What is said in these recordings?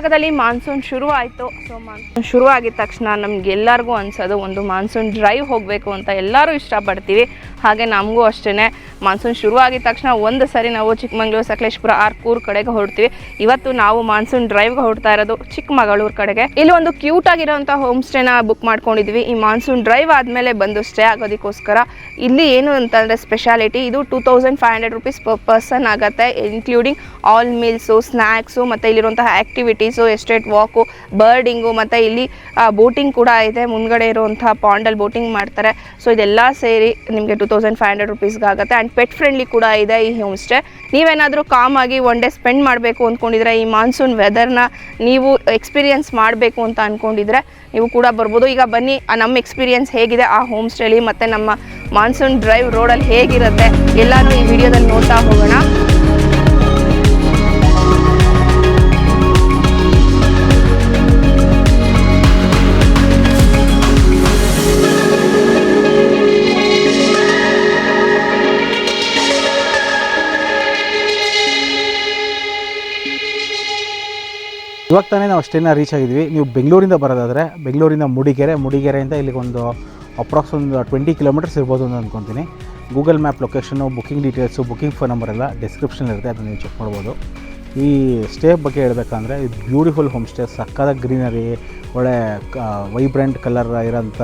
ಕರ್ನಾಟಕದಲ್ಲಿ ಮಾನ್ಸೂನ್ ಶುರು ಆಯಿತು. ಸೊ ಮಾನ್ಸೂನ್ ಶುರು ಆಗಿದ ತಕ್ಷಣ ನಮಗೆಲ್ಲರಿಗೂ ಅನ್ಸೋದು ಒಂದು ಮಾನ್ಸೂನ್ ಡ್ರೈವ್ ಹೋಗಬೇಕು ಅಂತ ಎಲ್ಲರೂ ಇಷ್ಟಪಡ್ತೀವಿ. ಹಾಗೆ ನಮಗೂ ಅಷ್ಟೇ ಮಾನ್ಸೂನ್ ಶುರು ಆಗಿದ ತಕ್ಷಣ ಒಂದು ಸರಿ ನಾವು ಚಿಕ್ಕಮಗಳೂರು, ಸಕಲೇಶಪುರ, ಕೂರ್ಗ್ ಕಡೆಗೆ ಹೊರಡ್ತೀವಿ. ಇವತ್ತು ನಾವು ಮಾನ್ಸೂನ್ ಡ್ರೈವ್ಗೆ ಹೊರಡ್ತಾ ಇರೋದು ಚಿಕ್ಕಮಗಳೂರು ಕಡೆಗೆ. ಇಲ್ಲಿ ಒಂದು ಕ್ಯೂಟ್ ಆಗಿರೋಂಥ ಹೋಮ್ ಸ್ಟೇನ ಬುಕ್ ಮಾಡ್ಕೊಂಡಿದ್ವಿ. ಈ ಮಾನ್ಸೂನ್ ಡ್ರೈವ್ ಆದಮೇಲೆ ಬಂದು ಸ್ಟೇ ಆಗೋದಕ್ಕೋಸ್ಕರ. ಇಲ್ಲಿ ಏನು ಅಂತಂದರೆ ಸ್ಪೆಷಾಲಿಟಿ, ಇದು 2500 ರೂಪೀಸ್ ಪರ್ ಪರ್ಸನ್ ಆಗುತ್ತೆ, ಇನ್ಕ್ಲೂಡಿಂಗ್ ಆಲ್ ಮೀಲ್ಸು, ಸ್ನ್ಯಾಕ್ಸು, ಮತ್ತು ಇಲ್ಲಿರುವಂತಹ ಆ್ಯಕ್ಟಿವಿಟೀಸು, ಎಸ್ಟೇಟ್ ವಾಕು, ಬರ್ಡಿಂಗು, ಮತ್ತು ಇಲ್ಲಿ ಬೋಟಿಂಗ್ ಕೂಡ ಇದೆ. ಮುಂದ್ಗಡೆ ಇರುವಂಥ ಪಾಂಡಲ್ಲಿ ಬೋಟಿಂಗ್ ಮಾಡ್ತಾರೆ. ಸೊ ಇದೆಲ್ಲ ಸೇರಿ ನಿಮಗೆ 2500 ರೂಪೀಸ್ಗೆ ಆಗುತ್ತೆ. ಆ್ಯಂಡ್ ಪೆಟ್ ಫ್ರೆಂಡ್ಲಿ ಕೂಡ ಇದೆ ಈ ಹೋಮ್ ಸ್ಟೇ. ನೀವೇನಾದರೂ ಕಾಮಾಗಿ ಒನ್ ಡೇ ಸ್ಪೆಂಡ್ ಮಾಡಬೇಕು ಅಂದ್ಕೊಂಡಿದ್ರೆ, ಈ ಮಾನ್ಸೂನ್ ವೆದರ್ನ ನೀವು ಎಕ್ಸ್ಪೀರಿಯನ್ಸ್ ಮಾಡಬೇಕು ಅಂತ ಅಂದ್ಕೊಂಡಿದ್ರೆ ನೀವು ಕೂಡ ಬರ್ಬೋದು. ಈಗ ಬನ್ನಿ, ನಮ್ಮ ಎಕ್ಸ್ಪೀರಿಯನ್ಸ್ ಹೇಗಿದೆ ಆ ಹೋಮ್ ಸ್ಟೇಲಿ ಮತ್ತು ನಮ್ಮ ಮಾನ್ಸೂನ್ ಡ್ರೈವ್ ರೋಡಲ್ಲಿ ಹೇಗಿರುತ್ತೆ ಎಲ್ಲನೂ ಈ ವಿಡಿಯೋದಲ್ಲಿ ನೋಡ್ತಾ ಹೋಗೋಣ. ಇವಾಗ ತಾನೇ ನಾವು ಸ್ಟೇನ ರೀಚ್ ಆಗಿದ್ವಿ. ನೀವು ಬೆಂಗಳೂರಿಂದ ಬರೋದಾದರೆ ಬೆಂಗಳೂರಿಂದ ಮೂಡಿಗೆರೆಯಿಂದ ಇಲ್ಲಿಗೆ ಒಂದು ಅಪ್ರಾಕ್ಸ್ ಒಂದು 20 ಕಿಲೋಮೀಟರ್ಸ್ ಇರ್ಬೋದು ಅಂತ ಅಂದ್ಕೊತೀನಿ. Google map location, booking details, booking phone number ಎಲ್ಲ ಡಿಸ್ಕ್ರಿಪ್ಷನ್ ಇರುತ್ತೆ, ಅದನ್ನು ನೀವು ಚೆಕ್ ಮಾಡ್ಬೋದು. ಈ ಸ್ಟೇ ಬಗ್ಗೆ ಹೇಳಬೇಕಂದ್ರೆ ಇದು ಬ್ಯೂಟಿಫುಲ್ ಹೋಮ್ ಸ್ಟೇ, ಸಕ್ಕದ ಗ್ರೀನರಿ, ಒಳ್ಳೆ ವೈಬ್ರೆಂಟ್ ಕಲರ್ ಇರೋಂಥ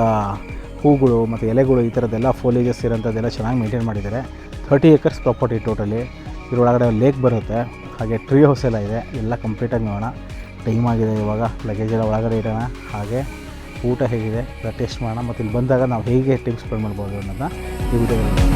ಹೂಗಳು ಮತ್ತು ಎಲೆಗಳು, ಈ ಥರದ್ದೆಲ್ಲ ಫೋಲೇಜಸ್ ಇರೋಂಥದ್ದೆಲ್ಲ ಚೆನ್ನಾಗಿ ಮೇಂಟೈನ್ ಮಾಡಿದ್ದಾರೆ. 30 acres ಪ್ರಾಪರ್ಟಿ ಟೋಟಲಿ. ಇದರೊಳಗಡೆ ಲೇಕ್ ಬರುತ್ತೆ, ಹಾಗೆ ಟ್ರೀ ಹೌಸ್ ಎಲ್ಲ ಇದೆ. ಎಲ್ಲ ಕಂಪ್ಲೀಟಾಗಿ ನೋಡೋಣ. ಟೈಮ್ ಆಗಿದೆ, ಇವಾಗ ಲಗೇಜ್ ಎಲ್ಲ ಒಳಗಡೆ ಇಡೋಣ. ಹಾಗೆ ಊಟ ಹೇಗಿದೆ ಎಲ್ಲ ಟೇಸ್ಟ್ ಮಾಡೋಣ, ಮತ್ತು ಇಲ್ಲಿ ಬಂದಾಗ ನಾವು ಹೇಗೆ ಟೈಮ್ ಸ್ಪೆಂಡ್ ಮಾಡ್ಬೋದು ಅನ್ನೋದನ್ನ ಈ ವಿಡಿಯೋದಲ್ಲಿ.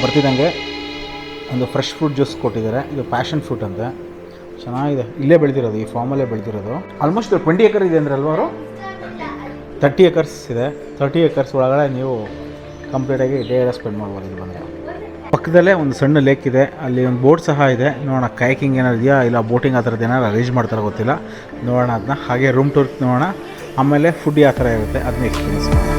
ಬರ್ತಿದ್ದಂಗೆ ಒಂದು ಫ್ರೆಶ್ ಫ್ರೂಟ್ ಜ್ಯೂಸ್ ಕೊಟ್ಟಿದ್ದಾರೆ. ಇದು ಪ್ಯಾಷನ್ ಫ್ರೂಟ್ ಅಂತ, ಚೆನ್ನಾಗಿದೆ. ಇಲ್ಲೇ ಬೆಳೆದಿರೋದು, ಈ ಫಾರ್ಮಲ್ಲೇ ಬೆಳೆದಿರೋದು. ಆಲ್ಮೋಸ್ಟ್ 20 acre ಇದೆ ಅಂದ್ರಲ್ವ ಅವರು? 30 acres ಇದೆ. 30 acres ಒಳಗಡೆ ನೀವು ಕಂಪ್ಲೀಟಾಗಿ ಡೇ ಎಲ್ಲ ಸ್ಪೆಂಡ್ ಮಾಡ್ಬೋದು. ಇಲ್ಲಿ ಬಂದರೆ ಪಕ್ಕದಲ್ಲೇ ಒಂದು ಸಣ್ಣ ಲೇಕ್ ಇದೆ, ಅಲ್ಲಿ ಒಂದು ಬೋಟ್ ಸಹ ಇದೆ. ನೋಡೋಣ ಕಯಾಕಿಂಗ್ ಏನಾರು ಇದೆಯಾ, ಇಲ್ಲ ಬೋಟಿಂಗ್ ಆ ಥರದ್ದು ಏನಾರು ಅರೇಂಜ್ ಮಾಡ್ತಾರೆ ಗೊತ್ತಿಲ್ಲ, ನೋಡೋಣ ಅದನ್ನ. ಹಾಗೆ ರೂಮ್ ಟೂರ್ ನೋಡೋಣ, ಆಮೇಲೆ ಫುಡ್ ಯಾವ ಥರ ಇರುತ್ತೆ ಅದನ್ನ ಎಕ್ಸ್ಪೀರಿಯನ್ಸ್ ಮಾಡೋಣ.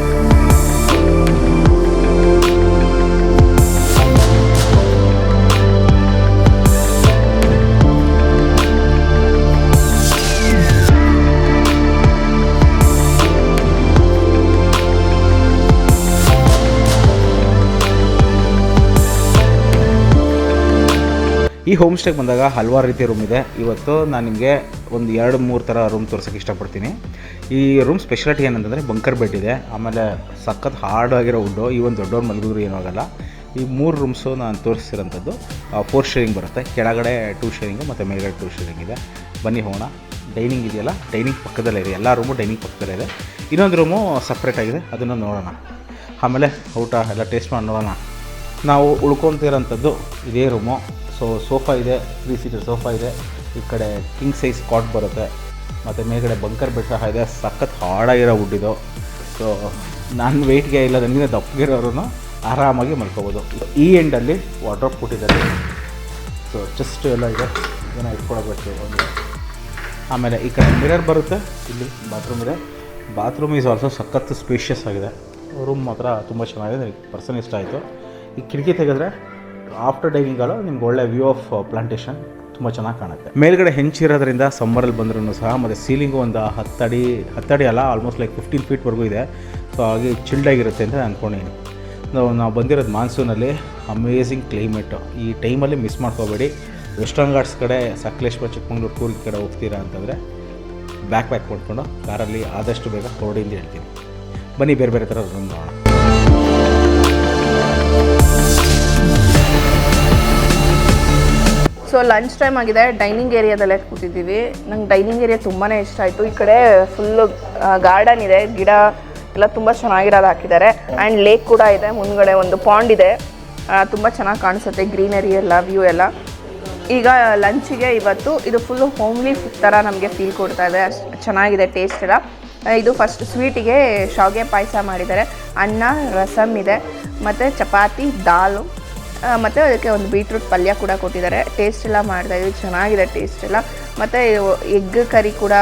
ಈ ಹೋಮ್ ಸ್ಟೇಗೆ ಬಂದಾಗ ಹಲವಾರು ರೀತಿಯ ರೂಮ್ ಇದೆ. ಇವತ್ತು ನಾನು ನಿಮಗೆ ಒಂದು 2-3 ಥರ ರೂಮ್ ತೋರ್ಸೋಕ್ಕೆ ಇಷ್ಟಪಡ್ತೀನಿ. ಈ ರೂಮ್ ಸ್ಪೆಷಾಲಿಟಿ ಏನಂತಂದರೆ ಬಂಕರ್ ಬೆಡ್ ಇದೆ, ಆಮೇಲೆ ಸಖತ್ ಹಾರ್ಡ್ ಆಗಿರೋ ವುಡ್ಡು. ಈ ಒಂದು ದೊಡ್ಡವ್ರ ಮಲಗಿದ್ರು ಏನೂ ಆಗಲ್ಲ. ಈ 3 ರೂಮ್ಸು ನಾನು ತೋರಿಸಿರೋಂಥದ್ದು 4 ಶೇರಿಂಗ್ ಬರುತ್ತೆ. ಕೆಳಗಡೆ 2 ಶೇರಿಂಗು ಮತ್ತು ಮೇಲ್ಗಡೆ 2 ಶೇರಿಂಗ್ ಇದೆ. ಬನ್ನಿ ಹೋಗೋಣ. ಡೈನಿಂಗ್ ಇದೆಯಲ್ಲ, ಡೈನಿಂಗ್ ಪಕ್ಕದಲ್ಲೇ ಇದೆ. ಎಲ್ಲ ರೂಮು ಡೈನಿಂಗ್ ಪಕ್ಕದಲ್ಲೇ ಇದೆ. ಇನ್ನೊಂದು ರೂಮು ಸಪ್ರೇಟ್ ಆಗಿದೆ, ಅದನ್ನು ನೋಡೋಣ. ಆಮೇಲೆ ಊಟ ಎಲ್ಲ ಟೇಸ್ಟ್ ಮಾಡಿ ನೋಡೋಣ. ನಾವು ಉಳ್ಕೊತಿರೋಂಥದ್ದು ಇದೇ ರೂಮು. ಸೊ ಸೋಫಾ ಇದೆ, 3 seater ಸೋಫಾ ಇದೆ. ಈ ಕಡೆ ಕಿಂಗ್ ಸೈಜ್ ಕಾಟ್ ಬರುತ್ತೆ, ಮತ್ತು ಮೇಲ್ಗಡೆ ಬಂಕರ್ ಬೆಡ್ ಸಹ ಇದೆ. ಸಖತ್ ಹಾರ್ಡಾಗಿರೋ ವುಡ್ ಇದು. ಸೊ ನನ್ನ ವೆಯ್ಟ್ಗೆ ಇಲ್ಲ, ನನಗೆ ದಪ್ಪಗಿರೋರು ಆರಾಮಾಗಿ ಮಲ್ಕೋಬೋದು. ಈ ಎಂಡಲ್ಲಿ ವಾರ್ಡ್ರೋಬ್ ಕೊಟ್ಟಿದ್ದಾರೆ. ಸೊ ಚೆಸ್ಟ್ ಎಲ್ಲ ಇದೆ, ಏನೋ ಇಟ್ಕೊಳ್ಬೇಕು ಒಂದು. ಆಮೇಲೆ ಈ ಕಡೆ ಮಿರರ್ ಬರುತ್ತೆ. ಇಲ್ಲಿ ಬಾತ್ರೂಮ್ ಇದೆ. ಬಾತ್ರೂಮ್ ಈಸ್ ಆಲ್ಸೋ ಸಖತ್ ಸ್ಪೇಷಿಯಸ್ ಆಗಿದೆ. ರೂಮ್ ಮಾತ್ರ ತುಂಬ ಚೆನ್ನಾಗಿದೆ, ನನಗೆ ಪರ್ಸನ್ ಇಷ್ಟ ಆಯಿತು. ಈ ಕಿಟಕಿ ತೆಗೆದ್ರೆ ಆಫ್ಟರ್ ಡೈನಿಂಗ್ ಹಾಲು ನಿಮ್ಗೆ ಒಳ್ಳೆ ವ್ಯೂ ಆಫ್ ಪ್ಲಾಂಟೇಶನ್ ತುಂಬ ಚೆನ್ನಾಗಿ ಕಾಣುತ್ತೆ. ಮೇಲ್ಗಡೆ ಹೆಂಚಿರೋದ್ರಿಂದ ಸಮ್ಮರಲ್ಲಿ ಬಂದ್ರೂ ಸಹ, ಮತ್ತು ಸೀಲಿಂಗು ಒಂದು 10 ಅಡಿ ಅಲ್ಲ, ಆಲ್ಮೋಸ್ಟ್ ಲೈಕ್ 15 feetವರೆಗೂ ಇದೆ. ಸೊ ಹಾಗೆ ಚಿಲ್ಡಾಗಿರುತ್ತೆ ಅಂತ ಅಂದ್ಕೊಂಡಿದ್ದೀನಿ. ನಾವು ಬಂದಿರೋದು ಮಾನ್ಸೂನಲ್ಲಿ. Amazing climate. ಈ ಟೈಮಲ್ಲಿ ಮಿಸ್ ಮಾಡ್ಕೋಬೇಡಿ. ವೆಸ್ಟರ್ನ್ ಘಾಟ್ಸ್ ಕಡೆ, ಸಕಲೇಶಪುರ, ಚಿಕ್ಕಮಗಳೂರು, ಕೂರ್ಗ್ ಕಡೆ ಹೋಗ್ತೀರಾ ಅಂತಂದರೆ ಬ್ಯಾಕ್ ಮಾಡ್ಕೊಂಡು ಕಾರಲ್ಲಿ ಆದಷ್ಟು ಬೇಗ ಹೊರಡಿ ಅಂತ ಹೇಳ್ತೀನಿ. ಬನ್ನಿ ಬೇರೆ ಬೇರೆ ಥರ ರೂಮ್ ನೋಡೋಣ. ಸೊ ಲಂಚ್ ಟೈಮ್ ಆಗಿದೆ, ಡೈನಿಂಗ್ ಏರಿಯಾದಲ್ಲೇ ಕೂತಿದ್ದೀವಿ. ನಂಗೆ ಡೈನಿಂಗ್ ಏರಿಯಾ ತುಂಬಾ ಇಷ್ಟ ಆಯಿತು. ಈ ಕಡೆ ಫುಲ್ಲು ಗಾರ್ಡನ್ ಇದೆ, ಗಿಡ ಎಲ್ಲ ತುಂಬ ಚೆನ್ನಾಗಿರೋದು ಹಾಕಿದ್ದಾರೆ. ಆ್ಯಂಡ್ ಲೇಕ್ ಕೂಡ ಇದೆ, ಮುಂದ್ಗಡೆ ಒಂದು ಪಾಂಡ್ ಇದೆ, ತುಂಬ ಚೆನ್ನಾಗಿ ಕಾಣಿಸುತ್ತೆ, ಗ್ರೀನರಿ ಎಲ್ಲ, ವ್ಯೂ ಎಲ್ಲ. ಈಗ ಲಂಚಿಗೆ ಇವತ್ತು ಇದು ಫುಲ್ಲು ಹೋಮ್ಲಿ ಫುಡ್ ಥರ ನಮಗೆ ಫೀಲ್ ಕೊಡ್ತಾ ಇದೆ. ಅಷ್ಟು ಚೆನ್ನಾಗಿದೆ ಟೇಸ್ಟ್ ಎಲ್ಲ. ಇದು ಫಸ್ಟ್ ಸ್ವೀಟಿಗೆ ಶಾವಿಗೆ ಪಾಯಸ ಮಾಡಿದ್ದಾರೆ, ಅನ್ನ, ರಸಮ್ ಇದೆ, ಮತ್ತು ಚಪಾತಿ, ದಾಲು, ಮತ್ತು ಅದಕ್ಕೆ ಒಂದು ಬೀಟ್ರೂಟ್ ಪಲ್ಯ ಕೂಡ ಕೊಟ್ಟಿದ್ದಾರೆ. ಟೇಸ್ಟ್ ಎಲ್ಲ ಮಾಡ್ತಾಯಿದ್ವಿ, ಚೆನ್ನಾಗಿದೆ ಟೇಸ್ಟ್ ಎಲ್ಲ. ಮತ್ತು ಎಗ್ ಕರಿ ಕೂಡ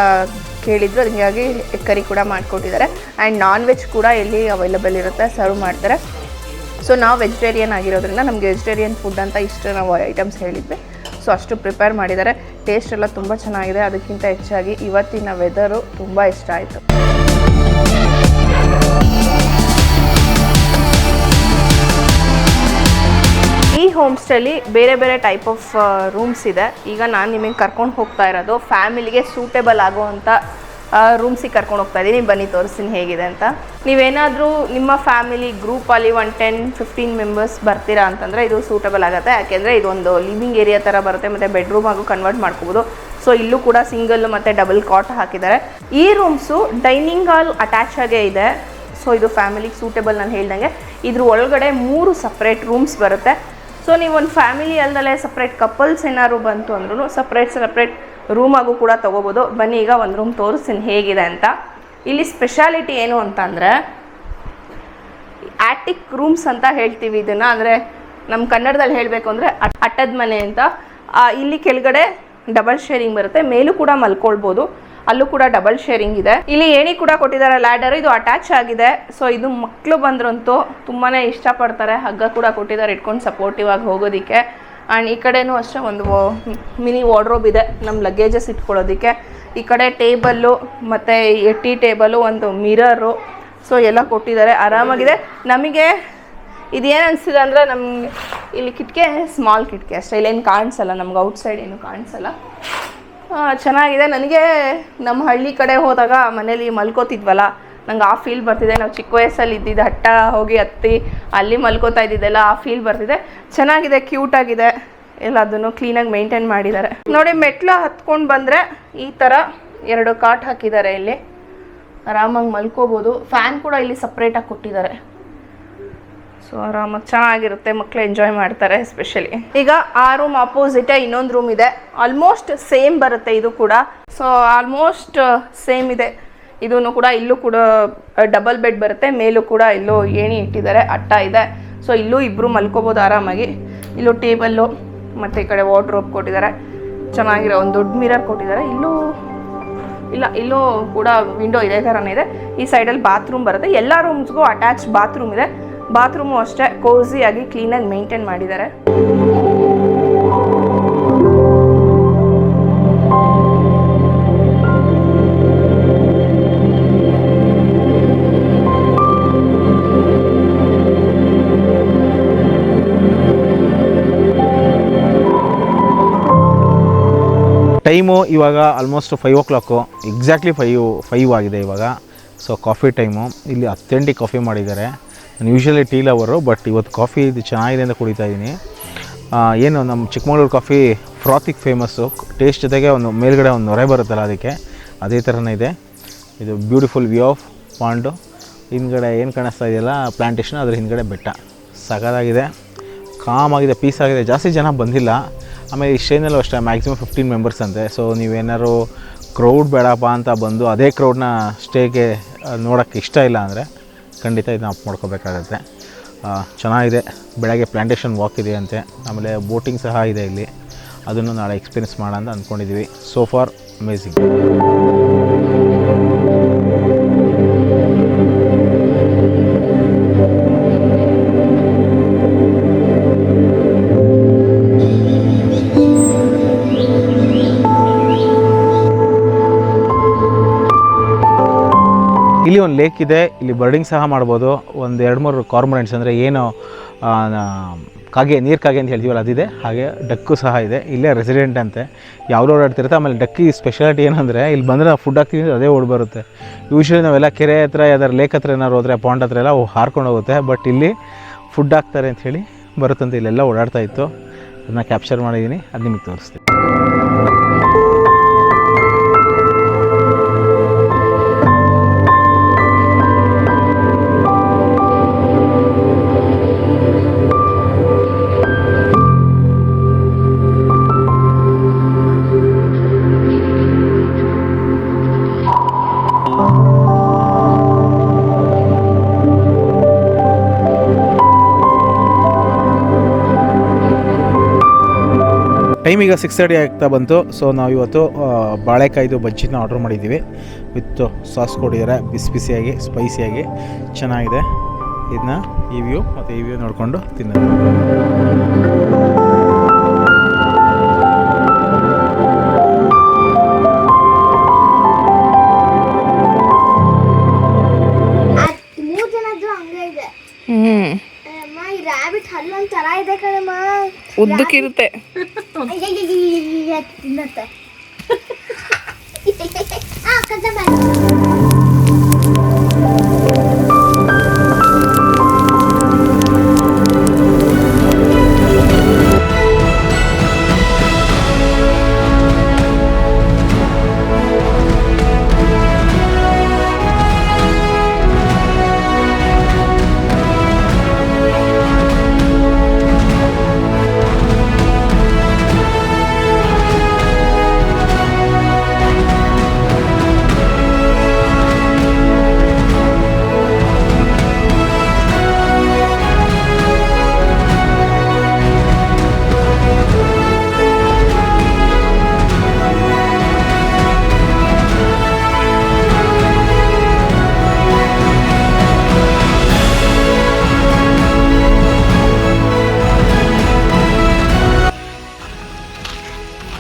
ಕೇಳಿದ್ರು, ಹೀಗಾಗಿ ಎಗ್ ಕರಿ ಕೂಡ ಮಾಡಿಕೊಟ್ಟಿದ್ದಾರೆ. ಆ್ಯಂಡ್ ನಾನ್ ವೆಜ್ ಕೂಡ ಇಲ್ಲಿ ಅವೈಲಬಲ್ ಇರುತ್ತೆ, ಸರ್ವ್ ಮಾಡ್ತಾರೆ. ಸೊ ನಾವು ವೆಜಿಟೇರಿಯನ್ ಆಗಿರೋದ್ರಿಂದ ನಮಗೆ ವೆಜಿಟೇರಿಯನ್ ಫುಡ್ ಅಂತ ಇಷ್ಟು ನಾವು ಐಟಮ್ಸ್ ಹೇಳಿದ್ವಿ. ಸೊ ಅಷ್ಟು ಪ್ರಿಪೇರ್ ಮಾಡಿದ್ದಾರೆ. ಟೇಸ್ಟ್ ಎಲ್ಲ ತುಂಬ ಚೆನ್ನಾಗಿದೆ. ಅದಕ್ಕಿಂತ ಹೆಚ್ಚಾಗಿ ಇವತ್ತಿನ ವೆದರು ತುಂಬ ಇಷ್ಟ ಆಯಿತು. ಈ ಹೋಮ್ ಸ್ಟೇಲಿ ಬೇರೆ ಬೇರೆ ಟೈಪ್ ಆಫ್ ರೂಮ್ಸ್ ಇದೆ. ಈಗ ನಾನು ನಿಮಗೆ ಕರ್ಕೊಂಡು ಹೋಗ್ತಾ ಇರೋದು ಫ್ಯಾಮಿಲಿಗೆ ಸೂಟೇಬಲ್ ಆಗೋವಂಥ ರೂಮ್ಸಿಗೆ ಕರ್ಕೊಂಡು ಹೋಗ್ತಾ ಇದ್ದೀನಿ. ಬನ್ನಿ ತೋರಿಸ್ತೀನಿ ಹೇಗಿದೆ ಅಂತ. ನೀವೇನಾದರೂ ನಿಮ್ಮ ಫ್ಯಾಮಿಲಿ ಗ್ರೂಪಲ್ಲಿ 10-15 ಮೆಂಬರ್ಸ್ ಬರ್ತೀರಾ ಅಂತಂದರೆ ಇದು ಸೂಟೇಬಲ್ ಆಗುತ್ತೆ. ಯಾಕೆಂದರೆ ಇದೊಂದು ಲಿವಿಂಗ್ ಏರಿಯಾ ಥರ ಬರುತ್ತೆ ಮತ್ತು ಬೆಡ್ರೂಮ್ ಆಗು ಕನ್ವರ್ಟ್ ಮಾಡ್ಕೋಬೋದು. ಸೊ ಇಲ್ಲೂ ಕೂಡ ಸಿಂಗಲ್ ಮತ್ತು ಡಬಲ್ ಕಾಟ್ ಹಾಕಿದ್ದಾರೆ. ಈ ರೂಮ್ಸು ಡೈನಿಂಗ್ ಹಾಲ್ ಅಟ್ಯಾಚ್ ಆಗೇ ಇದೆ. ಸೊ ಇದು ಫ್ಯಾಮಿಲಿಗೆ ಸೂಟೇಬಲ್. ನಾನು ಹೇಳ್ದಂಗೆ ಇದ್ರ ಒಳಗಡೆ 3 ಸಪ್ರೇಟ್ ರೂಮ್ಸ್ ಬರುತ್ತೆ. ಸೊ ನೀವು ಒಂದು ಫ್ಯಾಮಿಲಿ ಅಲ್ಲದಲ್ಲೇ ಸಪ್ರೇಟ್ ಕಪಲ್ಸ್ ಏನಾದ್ರು ಬಂತು ಅಂದ್ರೂ ಸಪ್ರೇಟ್ ರೂಮಾಗೂ ಕೂಡ ತೊಗೋಬೋದು. ಬನ್ನಿ ಈಗ ಒಂದು ರೂಮ್ ತೋರಿಸ್ತೀನಿ ಹೇಗಿದೆ ಅಂತ. ಇಲ್ಲಿ ಸ್ಪೆಷಾಲಿಟಿ ಏನು ಅಂತಂದರೆ ಆ್ಯಟಿಕ್ ರೂಮ್ಸ್ ಅಂತ ಹೇಳ್ತೀವಿ ಇದನ್ನು. ಅಂದರೆ ನಮ್ಮ ಕನ್ನಡದಲ್ಲಿ ಹೇಳಬೇಕು ಅಂದರೆ ಅಟ್ಟದ ಮನೆ ಅಂತ. ಇಲ್ಲಿ ಕೆಳಗಡೆ ಡಬಲ್ ಶೇರಿಂಗ್ ಬರುತ್ತೆ, ಮೇಲೂ ಕೂಡ ಮಲ್ಕೊಳ್ಬೋದು. ಅಲ್ಲೂ ಕೂಡ ಡಬಲ್ ಶೇರಿಂಗ್ ಇದೆ. ಇಲ್ಲಿ ಏಣಿ ಕೂಡ ಕೊಟ್ಟಿದ್ದಾರೆ, ಲ್ಯಾಡರ್. ಇದು ಅಟ್ಯಾಚ್ ಆಗಿದೆ. ಸೊ ಇದು ಮಕ್ಕಳು ಬಂದ್ರಂತೂ ತುಂಬಾ ಇಷ್ಟಪಡ್ತಾರೆ. ಹಗ್ಗ ಕೂಡ ಕೊಟ್ಟಿದ್ದಾರೆ ಇಟ್ಕೊಂಡು ಸಪೋರ್ಟಿವ್ ಆಗಿ ಹೋಗೋದಕ್ಕೆ. ಆ್ಯಂಡ್ ಈ ಕಡೆನೂ ಅಷ್ಟೇ ಒಂದು ಮಿನಿ ವಾರ್ಡ್ರೋಬ್ ಇದೆ ನಮ್ಮ ಲಗೇಜಸ್ ಇಟ್ಕೊಳ್ಳೋದಕ್ಕೆ. ಈ ಕಡೆ ಟೇಬಲ್ಲು ಮತ್ತು ಟೀ ಟೇಬಲು, ಒಂದು ಮಿರರು, ಸೊ ಎಲ್ಲ ಕೊಟ್ಟಿದ್ದಾರೆ. ಆರಾಮಾಗಿದೆ. ನಮಗೆ ಇದೇನು ಅನಿಸಿದೆ ಅಂದರೆ ನಮ್ಗೆ ಇಲ್ಲಿ ಕಿಟಕಿ ಸ್ಮಾಲ್ ಕಿಟಕಿ ಅಷ್ಟೇ, ಇಲ್ಲೇನು ಕಾಣಿಸಲ್ಲ ನಮ್ಗೆ, ಔಟ್ಸೈಡ್ ಏನು ಕಾಣಿಸಲ್ಲ. ಚೆನ್ನಾಗಿದೆ. ನನಗೆ ನಮ್ಮ ಹಳ್ಳಿ ಕಡೆ ಹೋದಾಗ ಮನೇಲಿ ಮಲ್ಕೋತಿದ್ವಲ್ಲ, ನಂಗೆ ಆ ಫೀಲ್ ಬರ್ತಿದೆ. ನಾವು ಚಿಕ್ಕ ವಯಸ್ಸಲ್ಲಿ ಇದ್ದಿದ್ದು ಹಟ್ಟ ಹೋಗಿ ಹತ್ತಿ ಅಲ್ಲಿ ಮಲ್ಕೋತಾ ಇದ್ದಿದ್ದೆಲ್ಲ ಆ ಫೀಲ್ ಬರ್ತಿದೆ. ಚೆನ್ನಾಗಿದೆ, ಕ್ಯೂಟಾಗಿದೆ. ಎಲ್ಲದನ್ನು ಕ್ಲೀನಾಗಿ ಮೇಂಟೈನ್ ಮಾಡಿದ್ದಾರೆ. ನೋಡಿ, ಮೆಟ್ಲು ಹತ್ಕೊಂಡು ಬಂದರೆ ಈ ಥರ 2 ಕಾಟ್ ಹಾಕಿದ್ದಾರೆ. ಇಲ್ಲಿ ಆರಾಮಾಗಿ ಮಲ್ಕೋಬೋದು. ಫ್ಯಾನ್ ಕೂಡ ಇಲ್ಲಿ ಸಪ್ರೇಟಾಗಿ ಕೊಟ್ಟಿದ್ದಾರೆ. ಸೊ ಆರಾಮಾಗಿ ಚೆನ್ನಾಗಿರುತ್ತೆ, ಮಕ್ಕಳು ಎಂಜಾಯ್ ಮಾಡ್ತಾರೆ ಎಸ್ಪೆಷಲಿ. ಈಗ ಆ ರೂಮ್ ಆಪೋಸಿಟೇ ಇನ್ನೊಂದು ರೂಮ್ ಇದೆ. ಆಲ್ಮೋಸ್ಟ್ ಸೇಮ್ ಬರುತ್ತೆ ಇದು ಕೂಡ. ಸೊ ಆಲ್ಮೋಸ್ಟ್ ಸೇಮ್ ಇದೆ ಇದೂ ಕೂಡ. ಇಲ್ಲೂ ಕೂಡ ಡಬಲ್ ಬೆಡ್ ಬರುತ್ತೆ, ಮೇಲೂ ಕೂಡ ಇಲ್ಲೂ ಏಣಿ ಇಟ್ಟಿದ್ದಾರೆ, ಅಟ್ಟ ಇದೆ. ಸೊ ಇಲ್ಲೂ ಇಬ್ಬರು ಮಲ್ಕೋಬೋದು ಆರಾಮಾಗಿ. ಇಲ್ಲೂ ಟೇಬಲ್ಲು ಮತ್ತು ಈ ಕಡೆ ವಾರ್ಡ್ರೋಬ್ ಕೊಟ್ಟಿದ್ದಾರೆ. ಚೆನ್ನಾಗಿರೋ ಒಂದು ದೊಡ್ಡ ಮಿರರ್ ಕೊಟ್ಟಿದ್ದಾರೆ. ಇಲ್ಲೂ ಕೂಡ ವಿಂಡೋ ಇದೇ ಥರನೇ ಇದೆ. ಈ ಸೈಡಲ್ಲಿ ಬಾತ್ರೂಮ್ ಬರುತ್ತೆ. ಎಲ್ಲ ರೂಮ್ಸ್ಗೂ ಅಟ್ಯಾಚ್ ಬಾತ್ರೂಮ್ ಇದೆ. ಬಾತ್ರೂಮು ಅಷ್ಟೇ ಕೋಝಿಯಾಗಿ ಕ್ಲೀನಾಗಿ ಮೇಂಟೈನ್ ಮಾಡಿದ್ದಾರೆ. ಟೈಮು ಇವಾಗ ಆಲ್ಮೋಸ್ಟ್ 5 o'clock, ಎಕ್ಸಾಕ್ಟ್ಲಿ 5 ಆಗಿದೆ ಇವಾಗ. So coffee time. ಇಲ್ಲಿ ಅಥೆಂಟಿಕ್ ಕಾಫಿ ಮಾಡಿದ್ದಾರೆ. ನಾನು ಯೂಶ್ವಲಿ ಟೀ ಲವರು, ಬಟ್ ಇವತ್ತು ಕಾಫಿ ಇದು ಚೆನ್ನಾಗಿದೆ ಅಂತ ಕುಡಿತಾ ಇದ್ದೀನಿ. ಏನು ನಮ್ಮ ಚಿಕ್ಕಮಗಳೂರು ಕಾಫಿ ಫ್ರಾತಿಗೆ ಫೇಮಸ್ಸು. ಟೇಸ್ಟ್ ಜೊತೆಗೆ ಒಂದು ಮೇಲ್ಗಡೆ ಒಂದು ನೊರೆ ಬರುತ್ತಲ್ಲ, ಅದಕ್ಕೆ ಅದೇ ಥರನೇ ಇದೆ. ಇದು ಬ್ಯೂಟಿಫುಲ್ ವ್ಯೂ ಆಫ್ ಪಾಂಡು. ಹಿಂದ್ಗಡೆ ಏನು ಕಾಣಿಸ್ತಾ ಇದೆಯಲ್ಲ ಪ್ಲಾಂಟೇಶನ್, ಅದ್ರ ಹಿಂದ್ಗಡೆ ಬೆಟ್ಟ. ಸಗದಾಗಿದೆ, ಕಾಮಾಗಿದೆ, ಪೀಸ್ ಆಗಿದೆ. ಜಾಸ್ತಿ ಜನ ಬಂದಿಲ್ಲ. ಆಮೇಲೆ ಈ ಸ್ಟೇನಲ್ಲೂ ಅಷ್ಟೇ ಮ್ಯಾಕ್ಸಿಮಮ್ 15 ಮೆಂಬರ್ಸ್ ಅಂತೆ. ಸೊ ನೀವೇನಾದ್ರು ಕ್ರೌಡ್ ಬೇಡಪ್ಪ ಅಂತ ಬಂದು ಅದೇ ಕ್ರೌಡ್ನ ಸ್ಟೇಗೆ ನೋಡೋಕ್ಕೆ ಇಷ್ಟ ಇಲ್ಲ ಅಂದರೆ ಖಂಡಿತ ಇದನ್ನ ಆಫ್ ಮಾಡ್ಕೋಬೇಕಾಗತ್ತೆ. ಚೆನ್ನಾಗಿದೆ. ಬೆಳಗ್ಗೆ ಪ್ಲಾಂಟೇಶನ್ ವಾಕ್ ಇದೆ ಅಂತೆ. ಆಮೇಲೆ ಬೋಟಿಂಗ್ ಸಹ ಇದೆ ಇಲ್ಲಿ. ಅದನ್ನು ನಾಳೆ ಎಕ್ಸ್ಪೀರಿಯನ್ಸ್ ಮಾಡೋಣ ಅಂತ ಅಂದ್ಕೊಂಡಿದ್ದೀವಿ. So for amazing. ಇಲ್ಲಿ ಒಂದು ಲೇಕ್ ಇದೆ. ಇಲ್ಲಿ ಬರ್ಡಿಂಗ್ ಸಹ ಮಾಡ್ಬೋದು. ಒಂದು 2-3 ಕಾರ್ಮೊರೆಂಟ್ಸ್ ಅಂದರೆ ಏನು ಕಾಗೆ, ನೀರು ಕಾಗೆ ಅಂತ ಹೇಳ್ತೀವಲ್ಲ ಅದಿದೆ. ಹಾಗೆ ಡಕ್ಕು ಸಹ ಇದೆ. ಇಲ್ಲೇ ರೆಸಿಡೆಂಟ್ ಅಂತೆ, ಯಾವ್ದು ಓಡಾಡ್ತಿರುತ್ತೆ. ಆಮೇಲೆ ಡಕ್ಕಿ ಸ್ಪೆಷಾಲಿಟಿ ಏನಂದರೆ ಇಲ್ಲಿ ಬಂದರೆ ನಾವು ಫುಡ್ ಹಾಕ್ತೀವಿ ಅದೇ ಓಡಿ ಬರುತ್ತೆ. ಯೂಶ್ವಲಿ ನಾವೆಲ್ಲ ಕೆರೆ ಹತ್ರ ಯಾವ್ದಾರು ಲೇಕ್ ಹತ್ರ ಏನಾದ್ರು ಹೋದರೆ ಪಾಂಡ್ ಹತ್ರ ಎಲ್ಲ ಹಾರ್ಕೊಂಡು ಹೋಗುತ್ತೆ. ಬಟ್ ಇಲ್ಲಿ ಫುಡ್ ಹಾಕ್ತಾರೆ ಅಂಥೇಳಿ ಬರುತ್ತಂತೆ. ಇಲ್ಲೆಲ್ಲ ಓಡಾಡ್ತಾ ಇತ್ತು. ಅದನ್ನ ಕ್ಯಾಪ್ಚರ್ ಮಾಡಿದ್ದೀನಿ, ಅದು ನಿಮಗೆ ತೋರಿಸ್ತೀನಿ. ಟೈಮ್ ಈಗ 6:30 ಆಗ್ತಾ ಬಂತು. ಸೊ ನಾವು ಇವತ್ತು ಬಾಳೆಕಾಯ್ದು ಬಜ್ಜಿನ ಆರ್ಡ್ರ್ ಮಾಡಿದ್ದೀವಿ. ವಿತ್ ಸಾಸ್ ಕೊಟ್ಟಿದ್ದಾರೆ, ಬಿಸಿ ಬಿಸಿಯಾಗಿ ಸ್ಪೈಸಿಯಾಗಿ ಚೆನ್ನಾಗಿದೆ. ಇದನ್ನ ಈ ವ್ಯೂ ಮತ್ತು ಈ ವ್ಯೂ ನೋಡಿಕೊಂಡು ತಿನ್ನೋದು. ರಾಬಿಟ್ ಹಲ್ಲೊಂದು ತರ ಇದೆ ಕಣಮ್ಮ, ಉದ್ದಕ್ಕಿರುತ್ತೆ. ತಿನ್ನತ್ತೆ.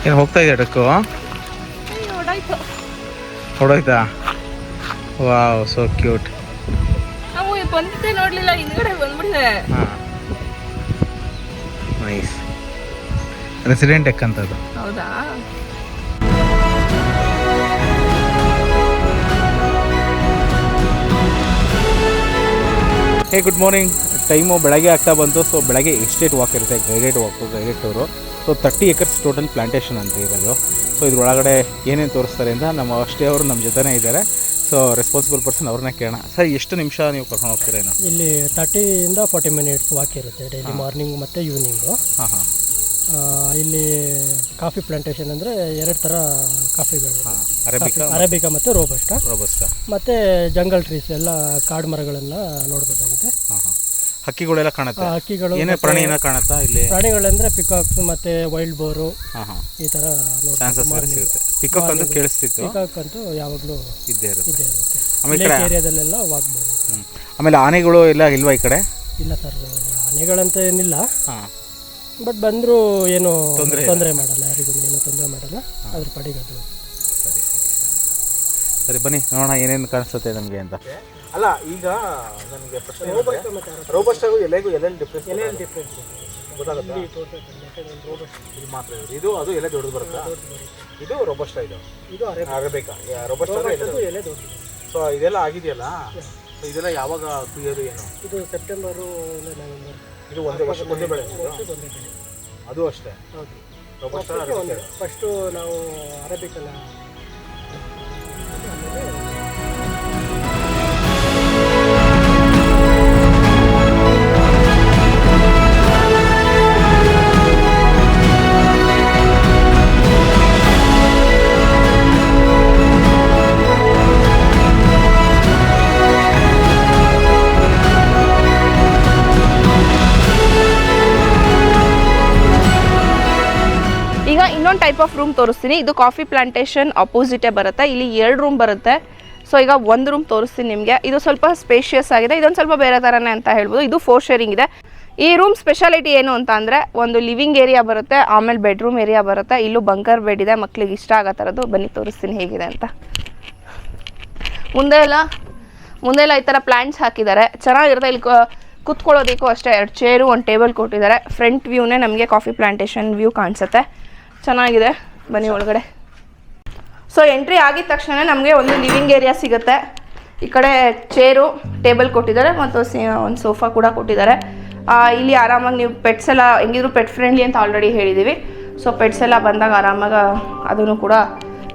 ಏನು ಹೋಗ್ತಾ ಇದೆ ಡಕ್ಕು? ಹೊಡೋಯ್ತಾ? Wow, so cute. ನಾವು ಬಂದಿದ್ದೆ ನೋಡ್ಲಿಲ್ಲ, ಹಿಂದ್ಗಡೆ ಬಂದ್ಬಿಟ್ಟಿದೆ. ನೈಸ್. ರೆಸಿಡೆಂಟ್ ಎಕ್ ಅಂತದ್ದು. ಹೌದಾ? ಹೇ, ಗುಡ್ ಮಾರ್ನಿಂಗ್. ಟೈಮು ಬೆಳಗ್ಗೆ ಆಗ್ತಾ ಬಂತು. ಸೊ ಬೆಳಗ್ಗೆ ಎಸ್ಟೇಟ್ ವಾಕ್ ಇರುತ್ತೆ, guided walk, guided tour. So 30 acres total plantation ಅಂತ ಇರೋದು. ಸೊ ಇದ್ರೊಳಗಡೆ ಏನೇನು ತೋರಿಸ್ತಾರೆ ಅಂತ ನಮ್ಮ ಅಷ್ಟೇ ಅವರು ನಮ್ಮ ಜೊತೆನೇ ಇದ್ದಾರೆ. ಸೊ ರೆಸ್ಪಾನ್ಸಿಬಲ್ ಪರ್ಸನ್ ಅವ್ರನ್ನ ಕೇಳೋಣ. ಸರ್, ಎಷ್ಟು ನಿಮಿಷ ನೀವು ಕರ್ಕೊಂಡು ಹೋಗ್ತೀರಾ? ಏನು ಇಲ್ಲಿ 30 to 40 minutes ವಾಕ್ ಇರುತ್ತೆ ಡೈಲಿ, ಮಾರ್ನಿಂಗ್ ಮತ್ತು ಈವ್ನಿಂಗು. ಹಾಂ. ಇಲ್ಲಿ ಕಾಫಿ ಪ್ಲಾಂಟೇಶನ್ ಅಂದರೆ 2 ಥರ ಕಾಫಿಗಳು, ಅರೇಬಿಕಾ ಮತ್ತು ರೋಬಸ್ಟಾ ಮತ್ತು ಜಂಗಲ್ ಟ್ರೀಸ್ ಎಲ್ಲ ಕಾಡು ಮರಗಳನ್ನು ನೋಡ್ಬೋದಾಗಿದೆ. ಹಾಂ. ಹಕ್ಕಿಗಳೆಲ್ಲ ಕಾಣುತ್ತೆ? ಹಕ್ಕಿಗಳು, ಏನೇ ಪ್ರಾಣಿ ಏನೋ ಕಾಣುತ್ತಾ ಇಲ್ಲಿ? ಪ್ರಾಣಿಗಳಂದರೆ ಪಿಕಾಕ್ಸ್ ಮತ್ತು ವೈಲ್ಡ್ ಬೋರು, ಈ ಥರ ಸಿಗುತ್ತೆ. ಪಿಕಾಕ್ ಅಂತೂ ಕೇಳಿಸ್ತಿತ್ತು. ಪಿಕಾಕ್ ಅಂತೂ ಯಾವಾಗಲೂ ಇದ್ದೇ ಇರುತ್ತೆ. ಆಮೇಲೆ ಏರಿಯಾದಲ್ಲೆಲ್ಲ ವಾಕ್ ಬರುತ್ತೆ. ಆಮೇಲೆ ಆನೆಗಳು ಎಲ್ಲ ಇಲ್ವಾ ಈ ಕಡೆ? ಇಲ್ಲ ಸರ್, ಆನೆಗಳಂತ ಏನಿಲ್ಲ. ಹಾಂ. ಬಟ್ ಬಂದರೂ ಏನು ತೊಂದರೆ ಮಾಡಲ್ಲ, ಯಾರಿಗೂ ಏನು ತೊಂದರೆ ಮಾಡಲ್ಲ. ಅದ್ರ ಪಾಡಿಗೆ ಅದು. ಸರಿ, ಬನ್ನಿ ನೋಡೋಣ ಏನೇನು ಕಾಣಿಸುತ್ತೆ ನಮಗೆ ಅಂತ. ಅಲ್ಲ, ಈಗ ನನಗೆ ಪ್ರಶ್ನೆ, ರೋಬಸ್ಟಾಗೂ ಎಲೆಗೂ ಎಲ್ಲೆಲ್ಲಿ ಡಿಫ್ರೆನ್ಸ್ ಗೊತ್ತಾಗುತ್ತೆ? ಇದು ಮಾತ್ರ ಇದು, ಅದು ಎಲೆ ದೊಡ್ಡದು ಬರುತ್ತಾ? ಇದು ರೋಬಸ್ಟಾ, ಇದು ಅರೇಬಿಕಾ. ರೋಬಸ್ಟಾ ಎಲೆ ದೊಡ್ಡದು. ಸೊ ಇದೆಲ್ಲ ಆಗಿದೆಯಲ್ಲ, ಸೊ ಇದೆಲ್ಲ ಯಾವಾಗ ಕುಯ್ಯೋದು ಏನು? ಇದು ಸೆಪ್ಟೆಂಬರು ಇಲ್ಲ ನವೆಂಬರ್. ಇದು ಒಂದೇ ಬೆಳೆ? ಅದು ಅಷ್ಟೇ. ಹೌದು. ರೋಬಸ್ಟಾ ಫಸ್ಟು ನಾವು ಅರೇಬಿಕಲ್ಲ. ಈಗ ಇನ್ನೊಂದು ಟೈಪ್ ಆಫ್ ರೂಮ್ ತೋರಿಸ್ತೀನಿ. ಇದು ಕಾಫಿ ಪ್ಲಾಂಟೇಶನ್ ಅಪೋಸಿಟೇ ಬರುತ್ತೆ. ಇಲ್ಲಿ 2 ರೂಮ್ ಬರುತ್ತೆ. ಸೊ ಈಗ 1 ರೂಮ್ ತೋರಿಸ್ತೀನಿ ನಿಮಗೆ. ಇದು ಸ್ವಲ್ಪ ಸ್ಪೇಷಿಯಸ್ ಆಗಿದೆ, ಇದೊಂದು ಸ್ವಲ್ಪ ಬೇರೆ ಥರನೇ ಅಂತ ಹೇಳ್ಬೋದು. ಇದು 4 ಶೇರಿಂಗ್ ಇದೆ. ಈ ರೂಮ್ ಸ್ಪೆಷಾಲಿಟಿ ಏನು ಅಂತ ಅಂದರೆ, ಒಂದು ಲಿವಿಂಗ್ ಏರಿಯಾ ಬರುತ್ತೆ, ಆಮೇಲೆ ಬೆಡ್ರೂಮ್ ಏರಿಯಾ ಬರುತ್ತೆ. ಇಲ್ಲೂ ಬಂಕರ್ ಬೆಡ್ ಇದೆ, ಮಕ್ಳಿಗೆ ಇಷ್ಟ ಆಗೋ ಥರದ್ದು. ಬನ್ನಿ ತೋರಿಸ್ತೀನಿ ಹೇಗಿದೆ ಅಂತ. ಮುಂದೆ ಎಲ್ಲ ಈ ಥರ ಪ್ಲ್ಯಾಂಟ್ಸ್ ಹಾಕಿದ್ದಾರೆ, ಚೆನ್ನಾಗಿರುತ್ತೆ. ಇಲ್ಲಿ ಕುತ್ಕೊಳ್ಳೋದಕ್ಕೂ ಅಷ್ಟೇ 2 ಚೇರು, 1 ಟೇಬಲ್ ಕೊಟ್ಟಿದ್ದಾರೆ. ಫ್ರಂಟ್ ವ್ಯೂನೇ ನಮಗೆ ಕಾಫಿ ಪ್ಲಾಂಟೇಶನ್ ವ್ಯೂ ಕಾಣಿಸುತ್ತೆ, ಚೆನ್ನಾಗಿದೆ. ಬನ್ನಿ ಒಳಗಡೆ. ಸೊ ಎಂಟ್ರಿ ಆಗಿದ ತಕ್ಷಣ ನಮಗೆ ಒಂದು ಲಿವಿಂಗ್ ಏರಿಯಾ ಸಿಗುತ್ತೆ. ಈ ಕಡೆ ಚೇರು, ಟೇಬಲ್ ಕೊಟ್ಟಿದ್ದಾರೆ ಮತ್ತು ಒಂದು ಸೋಫಾ ಕೂಡ ಕೊಟ್ಟಿದ್ದಾರೆ. ಇಲ್ಲಿ ಆರಾಮಾಗಿ ನೀವು ಪೆಟ್ಸ್ ಎಲ್ಲ ಹೆಂಗಿದ್ರು ಪೆಟ್ ಫ್ರೆಂಡ್ಲಿ ಅಂತ ಆಲ್ರೆಡಿ ಹೇಳಿದ್ದೀವಿ. ಸೊ ಪೆಟ್ಸ್ ಎಲ್ಲ ಬಂದಾಗ ಆರಾಮಾಗಿ ಅದನ್ನು ಕೂಡ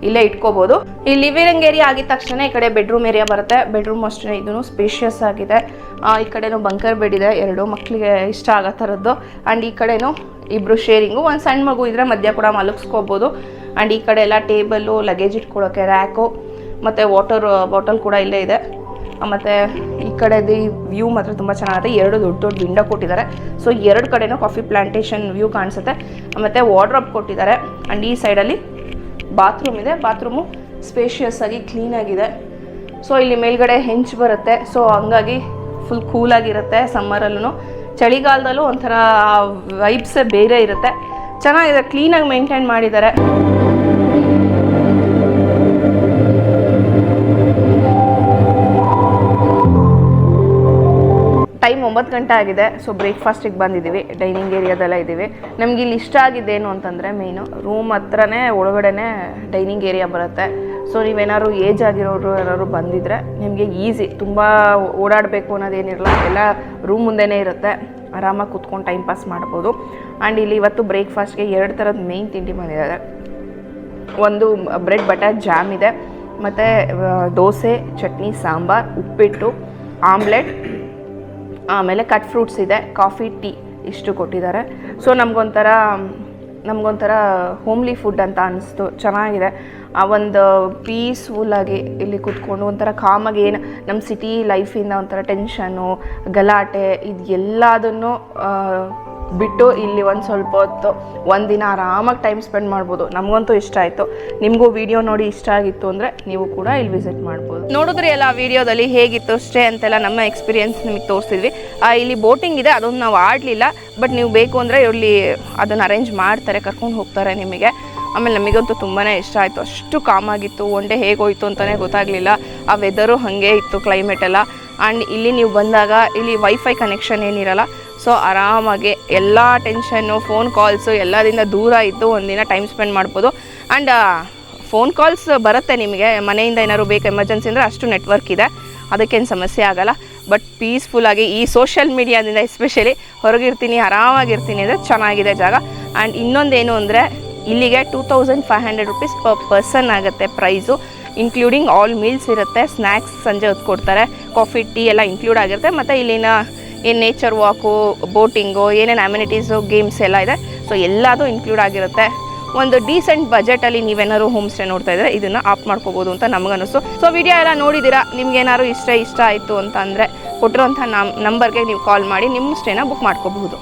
ಇಲ್ಲೇ ಇಟ್ಕೋಬೋದು. ಈ ಲಿವಿಂಗ್ ಏರಿಯಾ ಆಗಿದ ತಕ್ಷಣ ಈ ಕಡೆ ಬೆಡ್ರೂಮ್ ಏರಿಯಾ ಬರುತ್ತೆ. ಬೆಡ್ರೂಮ್ ಅಷ್ಟೇ, ಇದೂ ಸ್ಪೇಷಿಯಸ್ ಆಗಿದೆ. ಈ ಕಡೆನೂ ಬಂಕರ್ ಬೆಡ್ ಇದೆ, 2 ಮಕ್ಕಳಿಗೆ ಇಷ್ಟ ಆಗೋ ಥರದ್ದು. ಆ್ಯಂಡ್ ಈ ಕಡೆನೂ 2 ಶೇರಿಂಗು. ಒಂದು ಸಣ್ಣ ಮಗು ಇದ್ದರೆ ಮಧ್ಯ ಕೂಡ ಮಲಗಿಸ್ಕೋಬೋದು. ಆ್ಯಂಡ್ ಈ ಕಡೆ ಎಲ್ಲ ಟೇಬಲ್ಲು, ಲಗೇಜ್ ಇಟ್ಕೊಳ್ಳೋಕ್ಕೆ ರ್ಯಾಕು ಮತ್ತು ವಾಟರ್ ಬಾಟಲ್ ಕೂಡ ಇಲ್ಲೇ ಇದೆ. ಮತ್ತು ಈ ಕಡೆದು ವ್ಯೂ ಮಾತ್ರ ತುಂಬ ಚೆನ್ನಾಗಿದೆ. 2 ದೊಡ್ಡ ದೊಡ್ಡ ವಿಂಡೋ ಕೊಟ್ಟಿದ್ದಾರೆ. ಸೊ 2 ಕಡೆನೂ ಕಾಫಿ ಪ್ಲಾಂಟೇಶನ್ ವ್ಯೂ ಕಾಣಿಸುತ್ತೆ. ಮತ್ತು ವಾರ್ಡ್ರೋಬ್ ಕೊಟ್ಟಿದ್ದಾರೆ. ಆ್ಯಂಡ್ ಈ ಸೈಡಲ್ಲಿ ಬಾತ್ರೂಮ್ ಇದೆ. ಬಾತ್ರೂಮು ಸ್ಪೇಷಿಯಸ್ ಆಗಿ ಕ್ಲೀನಾಗಿದೆ. ಸೊ ಇಲ್ಲಿ ಮೇಲ್ಗಡೆ ಹೆಂಚು ಬರುತ್ತೆ. ಸೊ ಹಂಗಾಗಿ ಫುಲ್ ಕೂಲಾಗಿರುತ್ತೆ. ಸಮ್ಮರಲ್ಲೂ ಚಳಿಗಾಲದಲ್ಲೂ ಒಂಥರ ವೈಬ್ಸೇ ಬೇರೆ ಇರುತ್ತೆ. ಚೆನ್ನಾಗಿದೆ, ಕ್ಲೀನಾಗಿ ಮೇಂಟೈನ್ ಮಾಡಿದ್ದಾರೆ. ಟೈಮ್ 9 ಗಂಟೆ ಆಗಿದೆ. ಸೊ ಬ್ರೇಕ್ಫಾಸ್ಟಿಗೆ ಬಂದಿದ್ದೀವಿ. ಡೈನಿಂಗ್ ಏರಿಯಾದೆಲ್ಲ ಇದ್ದೀವಿ. ನಮ್ಗೆ ಇಲ್ಲಿ ಇಷ್ಟ ಆಗಿದ್ದೇನು ಅಂತಂದರೆ ಮೇಯ್ನು ರೂಮ್ ಹತ್ರನೇ ಒಳಗಡೆನೇ ಡೈನಿಂಗ್ ಏರಿಯಾ ಬರುತ್ತೆ. ಸೊ ನೀವೇನಾದ್ರು ಏಜ್ ಆಗಿರೋರು ಯಾರು ಬಂದಿದ್ದರೆ ನಿಮಗೆ ಈಸಿ, ತುಂಬ ಓಡಾಡಬೇಕು ಅನ್ನೋದೇನಿರಲ್ಲ, ಎಲ್ಲ ರೂಮ್ ಮುಂದೆನೇ ಇರುತ್ತೆ. ಆರಾಮಾಗಿ ಕೂತ್ಕೊಂಡು ಟೈಮ್ ಪಾಸ್ ಮಾಡ್ಬೋದು. ಆ್ಯಂಡ್ ಇಲ್ಲಿ ಇವತ್ತು ಬ್ರೇಕ್ಫಾಸ್ಟ್ಗೆ 2 ಥರದ ಮೇಯ್ನ್ ತಿಂಡಿ ಬಂದಿದ್ದಾರೆ. ಒಂದು ಬ್ರೆಡ್ ಬಟರ್ ಜಾಮ್ ಇದೆ, ಮತ್ತು ದೋಸೆ, ಚಟ್ನಿ, ಸಾಂಬಾರ್, ಉಪ್ಪಿಟ್ಟು, ಆಮ್ಲೆಟ್, ಆಮೇಲೆ ಕಟ್ ಫ್ರೂಟ್ಸ್ ಇದೆ, ಕಾಫಿ, ಟೀ ಇಷ್ಟು ಕೊಟ್ಟಿದ್ದಾರೆ. ಸೊ ನಮಗೊಂಥರ ಹೋಮ್ಲಿ ಫುಡ್ ಅಂತ ಅನಿಸ್ತು. ಚೆನ್ನಾಗಿದೆ. ಆ ಒಂದು ಪೀಸ್ಫುಲ್ಲಾಗಿ ಇಲ್ಲಿ ಕೂತ್ಕೊಂಡು ಒಂಥರ ಕಾಮಾಗಿ, ಏನು ನಮ್ಮ ಸಿಟಿ ಲೈಫಿಂದ ಒಂಥರ ಟೆನ್ಷನ್ನು, ಗಲಾಟೆ ಇದು ಎಲ್ಲದನ್ನು ಬಿಟ್ಟು ಇಲ್ಲಿ ಒಂದು ಸ್ವಲ್ಪ ಹೊತ್ತು ಒಂದಿನ ಆರಾಮಾಗಿ ಟೈಮ್ ಸ್ಪೆಂಡ್ ಮಾಡ್ಬೋದು. ನಮಗಂತೂ ಇಷ್ಟ ಆಯಿತು. ನಿಮಗೂ ವಿಡಿಯೋ ನೋಡಿ ಇಷ್ಟ ಆಗಿತ್ತು ಅಂದರೆ ನೀವು ಕೂಡ ಇಲ್ಲಿ ವಿಸಿಟ್ ಮಾಡ್ಬೋದು. ನೋಡಿದ್ರಿ ಎಲ್ಲ ವಿಡಿಯೋದಲ್ಲಿ ಹೇಗಿತ್ತು ಸ್ಟೇ ಅಂತೆಲ್ಲ ನಮ್ಮ ಎಕ್ಸ್ಪೀರಿಯೆನ್ಸ್ ನಿಮಗೆ ತೋರಿಸಿದ್ವಿ. ಇಲ್ಲಿ ಬೋಟಿಂಗ್ ಇದೆ, ಅದೊಂದು ನಾವು ಆಡಲಿಲ್ಲ. ಬಟ್ ನೀವು ಬೇಕು ಅಂದರೆ ಇಲ್ಲಿ ಅದನ್ನು ಅರೇಂಜ್ ಮಾಡ್ತಾರೆ, ಕರ್ಕೊಂಡು ಹೋಗ್ತಾರೆ ನಿಮಗೆ. ಆಮೇಲೆ ನಮಗಂತೂ ತುಂಬಾ ಇಷ್ಟ ಆಯಿತು. ಅಷ್ಟು ಕಾಮಾಗಿತ್ತು. ಒನ್ ಡೇ ಹೇಗೆ ಹೋಯ್ತು ಅಂತಲೇ ಗೊತ್ತಾಗಲಿಲ್ಲ. ಆ ವೆದರು ಹಾಗೆ ಇತ್ತು, ಕ್ಲೈಮೇಟ್ ಎಲ್ಲ. ಆ್ಯಂಡ್ ಇಲ್ಲಿ ನೀವು ಬಂದಾಗ ಇಲ್ಲಿ ವೈಫೈ ಕನೆಕ್ಷನ್ ಏನಿರಲ್ಲ. ಸೊ ಆರಾಮಾಗಿ ಎಲ್ಲ ಟೆನ್ಷನ್ನು, ಫೋನ್ ಕಾಲ್ಸು ಎಲ್ಲದಿಂದ ದೂರ ಇದ್ದು ಒಂದಿನ ಟೈಮ್ ಸ್ಪೆಂಡ್ ಮಾಡ್ಬೋದು. ಆ್ಯಂಡ್ ಫೋನ್ ಕಾಲ್ಸ್ ಬರುತ್ತೆ ನಿಮಗೆ, ಮನೆಯಿಂದ ಏನಾದ್ರು ಬೇಕು ಎಮರ್ಜೆನ್ಸಿ ಅಂದರೆ ಅಷ್ಟು ನೆಟ್ವರ್ಕ್ ಇದೆ, ಅದಕ್ಕೇನು ಸಮಸ್ಯೆ ಆಗೋಲ್ಲ. ಬಟ್ ಪೀಸ್ಫುಲ್ಲಾಗಿ ಈ ಸೋಷಿಯಲ್ ಮೀಡಿಯಾದಿಂದ ಎಸ್ಪೆಷಲಿ ಹೊರಗಿರ್ತೀನಿ, ಆರಾಮಾಗಿರ್ತೀನಿ ಅಂದರೆ ಚೆನ್ನಾಗಿದೆ ಜಾಗ. ಆ್ಯಂಡ್ ಇನ್ನೊಂದೇನು ಅಂದರೆ ಇಲ್ಲಿಗೆ 2500 ರೂಪೀಸ್ ಪರ್ ಪರ್ಸನ್ ಆಗುತ್ತೆ ಪ್ರೈಸು, ಇನ್ಕ್ಲೂಡಿಂಗ್ ಆಲ್ ಮೀಲ್ಸ್ ಇರುತ್ತೆ. ಸ್ನ್ಯಾಕ್ಸ್ ಸಂಜೆ ಹೊತ್ತು ಕೊಡ್ತಾರೆ, ಕಾಫಿ, ಟೀ ಎಲ್ಲ ಇನ್ಕ್ಲೂಡ್ ಆಗಿರುತ್ತೆ. ಮತ್ತು ಇಲ್ಲಿನ ಏನು ನೇಚರ್ ವಾಕು, ಬೋಟಿಂಗು, ಏನೇನು ಅಮ್ಯುನಿಟೀಸು, ಗೇಮ್ಸ್ ಎಲ್ಲ ಇದೆ. ಸೊ ಎಲ್ಲದೂ ಇನ್ಕ್ಲೂಡ್ ಆಗಿರುತ್ತೆ. ಒಂದು ಡೀಸೆಂಟ್ ಬಜೆಟಲ್ಲಿ ನೀವೇನಾದ್ರು ಹೋಮ್ ಸ್ಟೇ ನೋಡ್ತಾ ಇದ್ದರೆ ಇದನ್ನು ಆಪ್ ಮಾಡ್ಕೋಬೋದು ಅಂತ ನಮಗನ್ನಿಸ್ತು. ಸೊ ವಿಡಿಯೋ ಎಲ್ಲ ನೋಡಿದ್ದೀರಾ. ನಿಮ್ಗೇನಾದ್ರು ಇಷ್ಟ ಆಯಿತು ಅಂತ ಅಂದರೆ ಕೊಟ್ಟಿರೋಂಥ ನಂಬರ್ಗೆ ನೀವು ಕಾಲ್ ಮಾಡಿ ನಿಮ್ಮ ಸ್ಟೇನ ಬುಕ್ ಮಾಡ್ಕೋಬಹುದು.